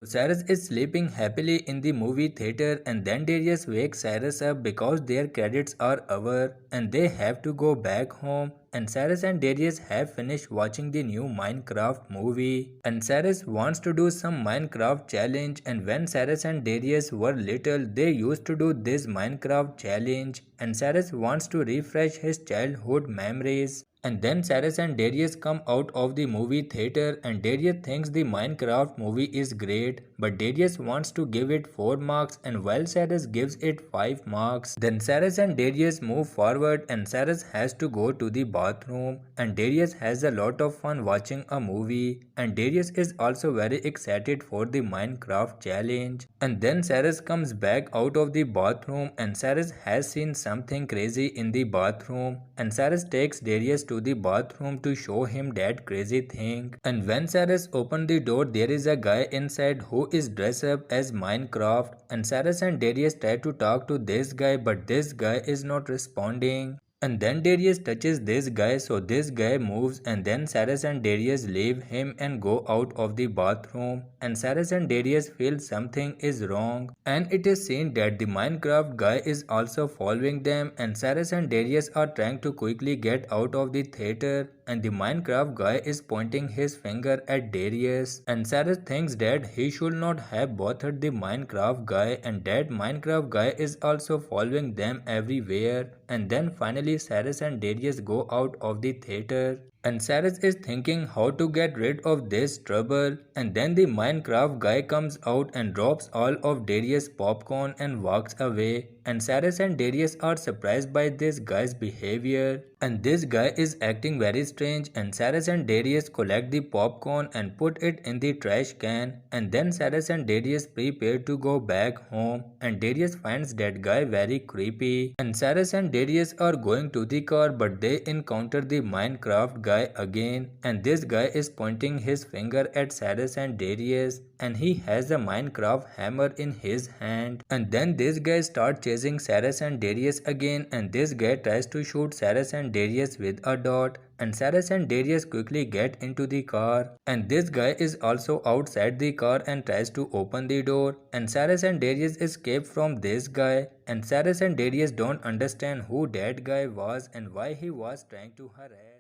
Cyrus is sleeping happily in the movie theater, and then Darius wakes Cyrus up because their credits are over and they have to go back home. And Cyrus and Darius have finished watching the new Minecraft movie. And Cyrus wants to do some Minecraft challenge, and when Cyrus and Darius were little, they used to do this Minecraft challenge. And Cyrus wants to refresh his childhood memories. And then Cyrus and Darius come out of the movie theater, and Darius thinks the Minecraft movie is great, but Darius wants to give it 4 marks, and while Cyrus gives it 5 marks. Then Cyrus and Darius move forward, and Cyrus has to go to the bathroom, and Darius has a lot of fun watching a movie, and Darius is also very excited for the Minecraft challenge. And then Cyrus comes back out of the bathroom, and Cyrus has seen something crazy in the bathroom, and Cyrus takes Darius to the bathroom to show him that crazy thing. And when Cyrus opens the door, there is a guy inside who is dressed up as Minecraft, and Cyrus and Darius try to talk to this guy, but this guy is not responding. And then Darius touches this guy, so this guy moves, and then Cyrus and Darius leave him and go out of the bathroom. And Cyrus and Darius feel something is wrong, and it is seen that the Minecraft guy is also following them, and Cyrus and Darius are trying to quickly get out of the theater, and the Minecraft guy is pointing his finger at Darius, and Cyrus thinks that he should not have bothered the Minecraft guy, and that Minecraft guy is also following them everywhere. And then finally Cyrus and Darius go out of the theater. And Cyrus is thinking how to get rid of this trouble, and then the Minecraft guy comes out and drops all of Darius' popcorn and walks away. And Cyrus and Darius are surprised by this guy's behavior, and this guy is acting very strange, and Cyrus and Darius collect the popcorn and put it in the trash can. And then Cyrus and Darius prepare to go back home, and Darius finds that guy very creepy. And Cyrus and Darius are going to the car, but they encounter the Minecraft guy again, and this guy is pointing his finger at Cyrus and Darius, and he has a Minecraft hammer in his hand. And then this guy starts chasing Cyrus and Darius again, and this guy tries to shoot Cyrus and Darius with a dot, and Cyrus and Darius quickly get into the car, and this guy is also outside the car and tries to open the door, and Cyrus and Darius escape from this guy, and Cyrus and Darius don't understand who that guy was and why he was trying to harass